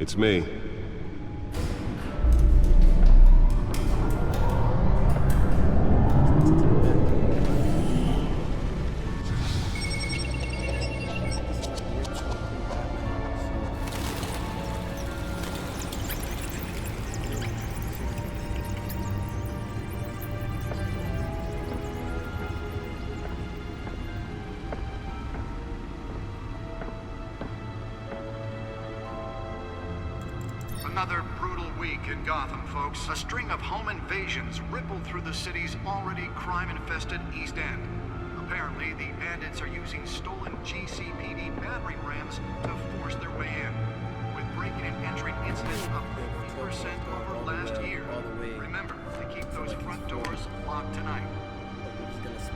It's me. Another brutal week in Gotham, folks. A string of home invasions rippled through the city's already crime-infested East End. Apparently, the bandits are using stolen GCPD battering rams to force their way in, with breaking and entering incidents up 50% over last year. Remember to keep those front doors locked tonight.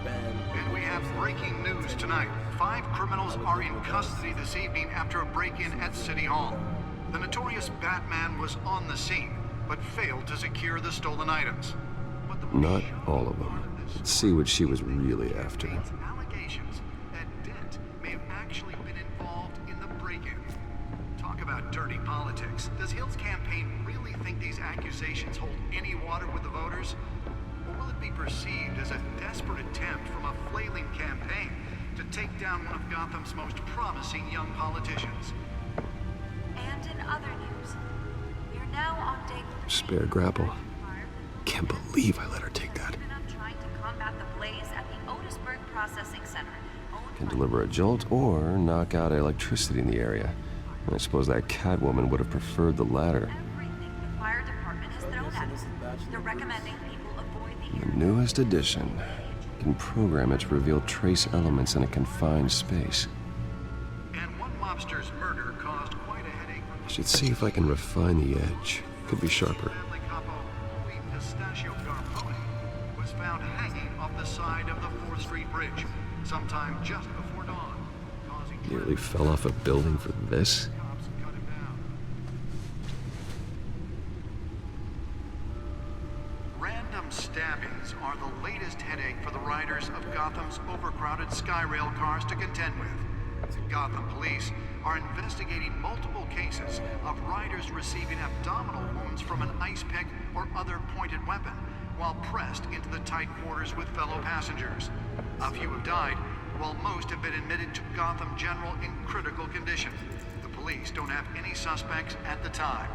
And we have breaking news tonight. 5 criminals are in custody this evening after a break-in at City Hall. The notorious Batman was on the scene, but failed to secure the stolen items. But the Not all of them. Let's see what she was really after. Allegations that Dent may have actually been involved in the break-in. Talk about dirty politics. Does Hill's campaign really think these accusations hold any water with the voters? Or will it be perceived as a desperate attempt from a flailing campaign to take down one of Gotham's most promising young politicians? And in other news, we are now on day 3. Spare grapple. Can't believe I let her take that. Trying to combat the blaze at the Otisburg Processing Center. Can deliver a jolt or knock out electricity in the area. I suppose that Catwoman would have preferred the latter. Everything the fire department has thrown at us. They're recommending people avoid the The newest edition can program it to reveal trace elements in a confined space. And one mobster's murder caused quite a headache. I should see if I can refine the edge. Could be sharper. Family capo, Louis Pistachio Garpone, was found hanging off the side of the 4th Street Bridge sometime just before dawn, causing Nearly fell off a building for this. cops cut him down. Random stabbings are the latest headache for the riders of Gotham's overcrowded Skyrail cars to contend with. Gotham police are investigating multiple cases of riders receiving abdominal wounds from an ice pick or other pointed weapon while pressed into the tight quarters with fellow passengers. A few have died, while most have been admitted to Gotham General in critical condition. The police don't have any suspects at the time.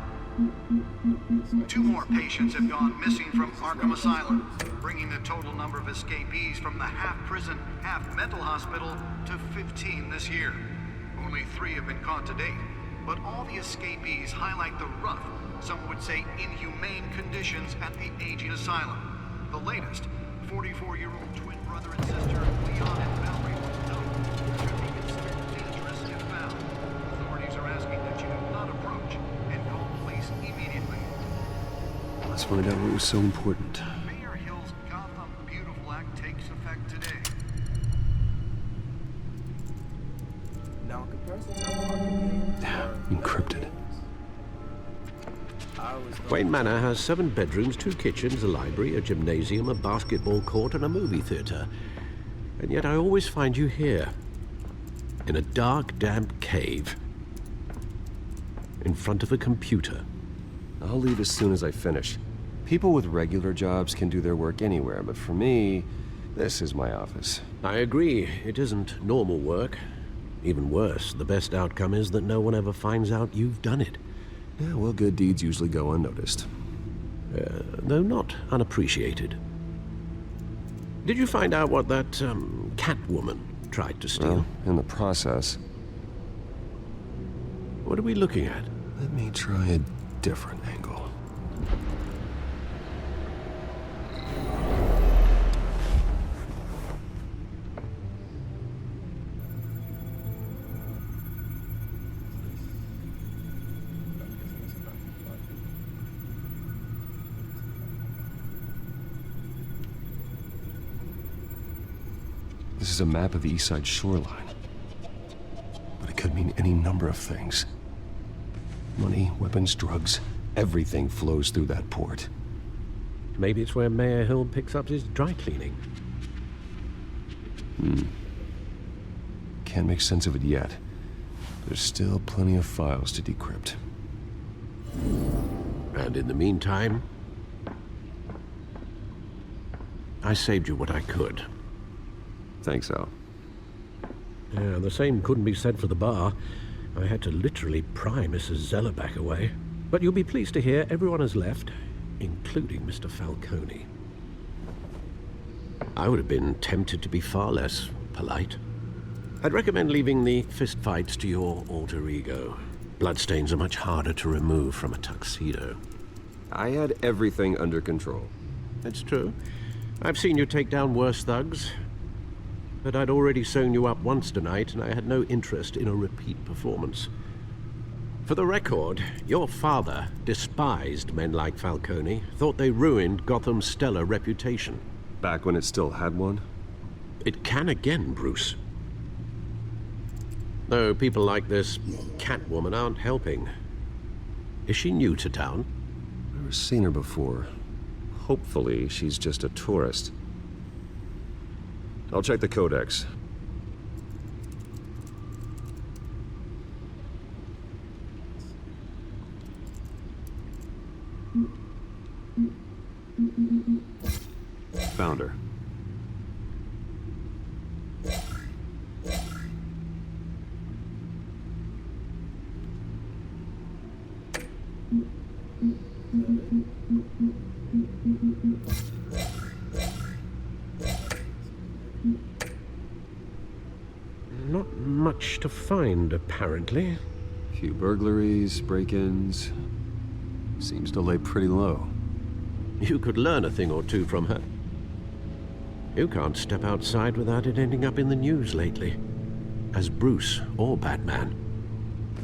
2 more patients have gone missing from Arkham Asylum, bringing the total number of escapees from the half-prison, half-mental hospital to 15 this year. Only 3 have been caught to date, but all the escapees highlight the rough, some would say inhumane conditions at the aging asylum. The latest, 44-year-old twin brother and sister Leon and Valerie Monteau, should be considered dangerous if found. Authorities are asking that you do not approach and call police immediately. Let's find out what was so important. Mayor Hill's Gotham Beautiful Act takes effect today. Now, in comparison to other arcade games, Encrypted. Wayne Manor has 7 bedrooms, 2 kitchens, a library, a gymnasium, a basketball court, and a movie theater. And yet I always find you here, in a dark, damp cave, in front of a computer. I'll leave as soon as I finish. People with regular jobs can do their work anywhere, but for me, this is my office. I agree, it isn't normal work. Even worse, the best outcome is that no one ever finds out you've done it. Yeah, well, good deeds usually go unnoticed. Though not unappreciated. Did you find out what that, Catwoman tried to steal? Well, in the process, What are we looking at? let me try a different angle. This is a map of the East Side shoreline. But it could mean any number of things. Money, weapons, drugs, everything flows through that port. Maybe it's where Mayor Hill picks up his dry cleaning. Can't make sense of it yet. There's still plenty of files to decrypt. And in the meantime, I saved you what I could. Thanks, Al. Yeah, the same couldn't be said for the bar. I had to literally pry Mrs. Zeller back away. But you'll be pleased to hear everyone has left, including Mr. Falcone. I would have been tempted to be far less polite. I'd recommend leaving the fistfights to your alter ego. Bloodstains are much harder to remove from a tuxedo. I had everything under control. It's true. I've seen you take down worse thugs. But I'd already sewn you up once tonight, and I had no interest in a repeat performance. For the record, your father despised men like Falcone, thought they ruined Gotham's stellar reputation. Back when it still had one? It can again, Bruce. Though people like this Catwoman aren't helping. Is she new to town? Never seen her before. Hopefully, she's just a tourist. I'll check the codex. Found her. Not much to find, apparently. Few burglaries, break-ins. Seems to lay pretty low. You could learn a thing or two from her. You can't step outside without it ending up in the news lately. As Bruce or Batman.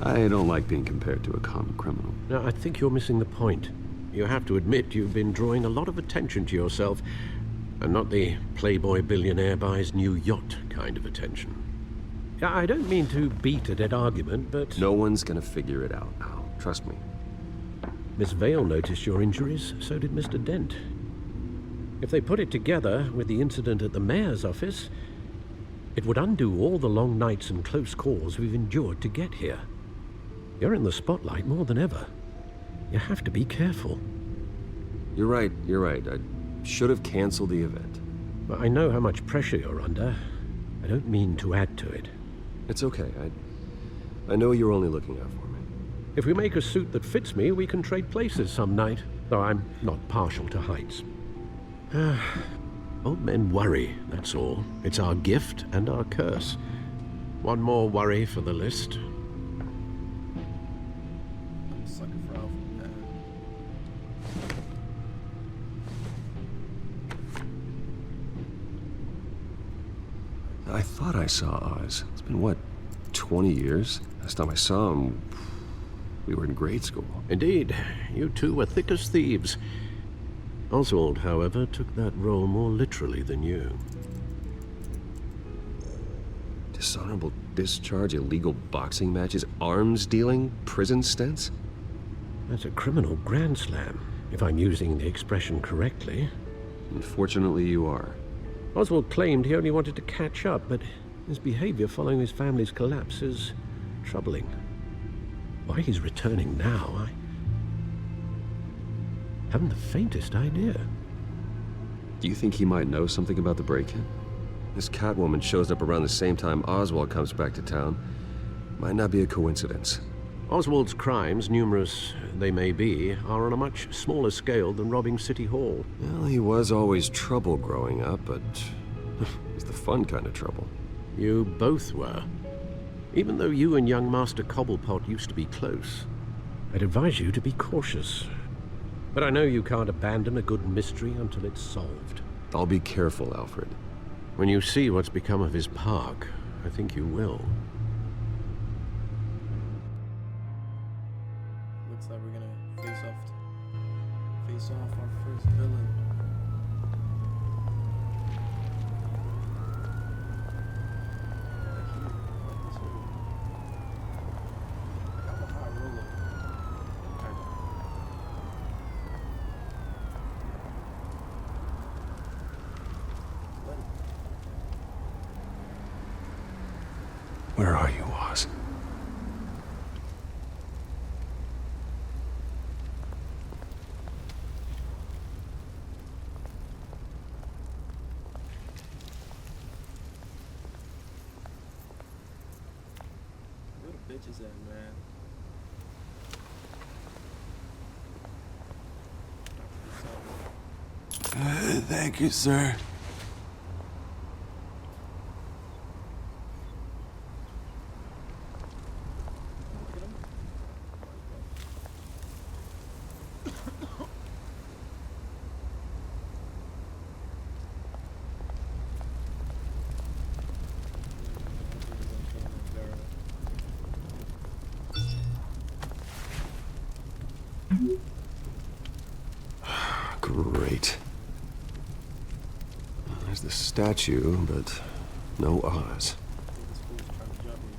I don't like being compared to a common criminal. Now, I think you're missing the point. You have to admit you've been drawing a lot of attention to yourself, and not the playboy billionaire buys new yacht kind of attention. I don't mean to beat a dead argument, but... No one's gonna figure it out, Al. Trust me. Miss Vale noticed your injuries, so did Mr. Dent. If they put it together with the incident at the mayor's office, it would undo all the long nights and close calls we've endured to get here. You're in the spotlight more than ever. You have to be careful. You're right. I should have canceled the event. But I know how much pressure you're under. I don't mean to add to it. It's okay. I know you're only looking out for me. If we make a suit that fits me, we can trade places some night, though I'm not partial to heights. Old men worry, that's all. It's our gift and our curse. One more worry for the list. I'm a sucker for Alpha. I thought I saw Oz. It's been, what, 20 years? Last time I saw him, we were in grade school. Indeed, you two were thick as thieves. Oswald, however, took that role more literally than you. Dishonorable discharge, illegal boxing matches, arms dealing, prison stints? That's a criminal grand slam, if I'm using the expression correctly. Unfortunately, you are. Oswald claimed he only wanted to catch up, but his behavior following his family's collapse is troubling. Why he's returning now, I haven't the faintest idea. Do you think he might know something about the break-in? This Catwoman shows up around the same time Oswald comes back to town. Might not be a coincidence. Oswald's crimes, numerous they may be, are on a much smaller scale than robbing City Hall. Well, he was always trouble growing up, but it's the fun kind of trouble. You both were. Even though you and young Master Cobblepot used to be close, I'd advise you to be cautious. But I know you can't abandon a good mystery until it's solved. I'll be careful, Alfred. When you see what's become of his park, I think you will. Looks like we're gonna face off our first villain. Where are you, Oz? bitches at, man? Thank you, sir. Great. There's the statue, but no Oz. This fool's trying to jump me.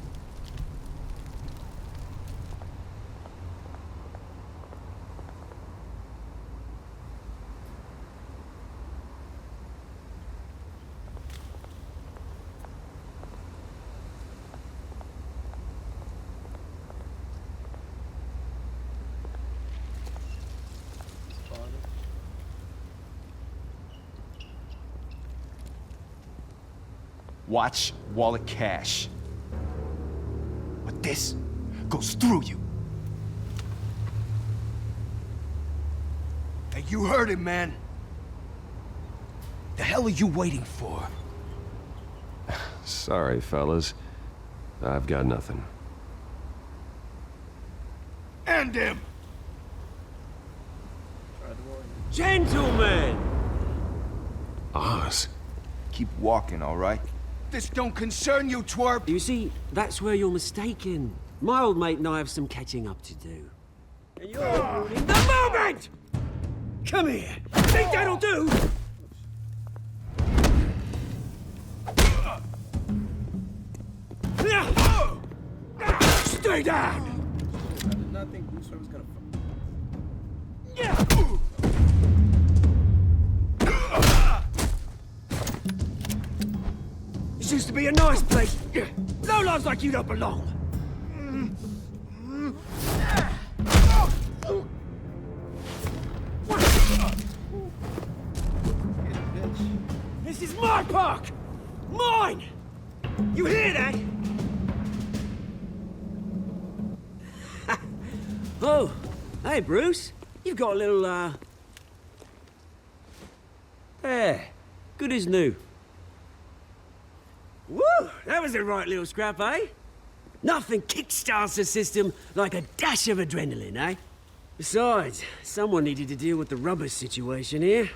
Father. Watch wallet cash. But this goes through you. Hey, you heard it, man. The hell are you waiting for? Sorry, fellas. I've got nothing. End him! Tried to warn you. Gentlemen! Oz? Keep walking, all right? This don't concern you, twerp! You see, that's where you're mistaken. My old mate and I have some catching up to do. And you're ruining the moment! Come here! Think that'll do? Stay down! I did not think Bruce was gonna This used to be a nice place. No lives like you don't belong. This is my park! Mine! You hear that? Oh, hey, Bruce. You've got a little, There. Good as new. Woo! That was a right little scrap, eh? Nothing kickstarts the system like a dash of adrenaline, eh? Besides, someone needed to deal with the rubber situation here.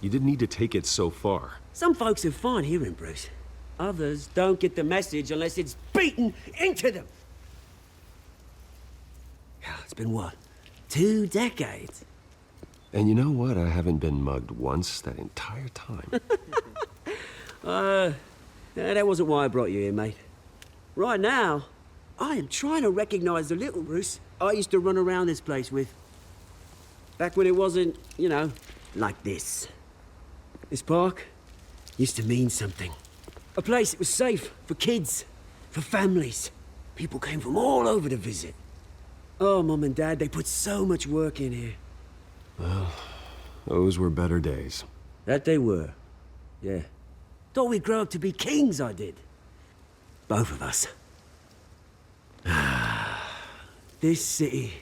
You didn't need to take it so far. Some folks are fine hearing, Bruce. Others don't get the message unless it's beaten into them. It's been what? 2 decades? And you know what? I haven't been mugged once that entire time. That wasn't why I brought you here, mate. Right now, I am trying to recognize the little Bruce I used to run around this place with. Back when it wasn't, you know, like this. This park used to mean something. A place that was safe for kids, for families. People came from all over to visit. Oh, Mum and Dad, they put so much work in here. Those were better days. That they were. Yeah. Thought we'd grow up to be kings, I did. Both of us. This city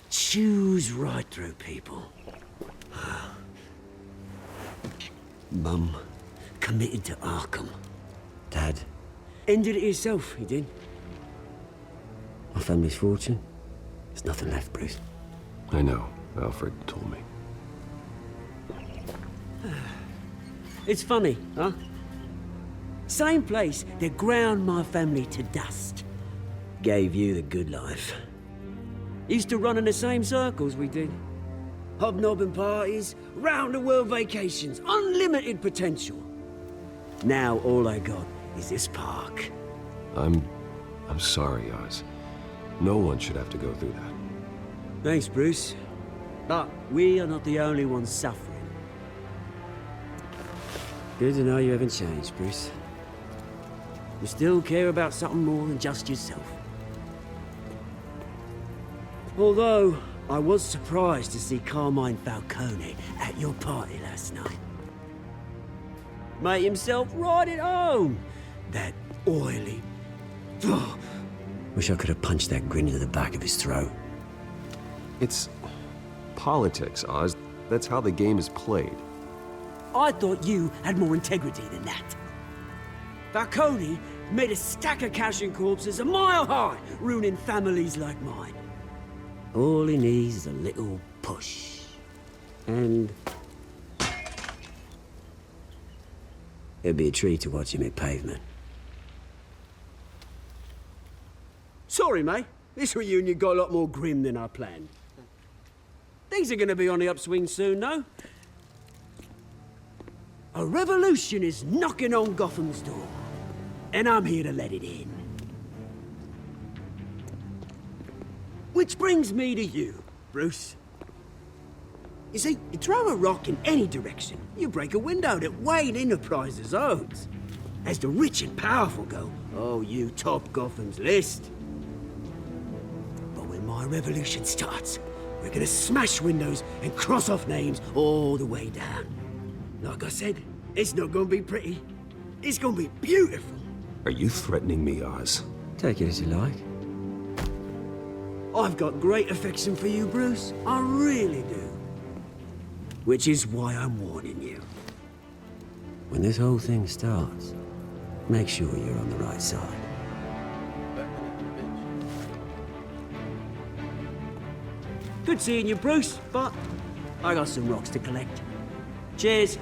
chews right through people. Mum committed to Arkham. Dad ended it himself, he did. My family's fortune. There's nothing left, Bruce. I know. Alfred told me. It's funny, huh? Same place that ground my family to dust. Gave you the good life. Used to run in the same circles we did. Hobnobbing parties, round-the-world vacations, unlimited potential. Now all I got is this park. I'm sorry, Oz. No one should have to go through that. Thanks, Bruce. But we are not the only ones suffering. Good to know you haven't changed, Bruce. You still care about something more than just yourself. Although, I was surprised to see Carmine Falcone at your party last night. Made himself right at home. That oily, Wish I could have punched that grin into the back of his throat. It's politics, Oz. That's how the game is played. I thought you had more integrity than that. Falcone made a stack of cash and corpses a mile high, ruining families like mine. All he needs is a little push. And... it'd be a treat to watch him hit pavement. Sorry, mate. This reunion got a lot more grim than I planned. Things are gonna be on the upswing soon, though. A revolution is knocking on Gotham's door, and I'm here to let it in. Which brings me to you, Bruce. You see, you throw a rock in any direction, you break a window that Wayne Enterprises owns. As the rich and powerful go, oh, you top Gotham's list. But when my revolution starts, we're gonna smash windows and cross off names all the way down. Like I said, it's not gonna be pretty. It's gonna be beautiful. Are you threatening me, Oz? Take it as you like. I've got great affection for you, Bruce. I really do. Which is why I'm warning you. When this whole thing starts, make sure you're on the right side. Good seeing you, Bruce, but I got some rocks to collect. Cheers.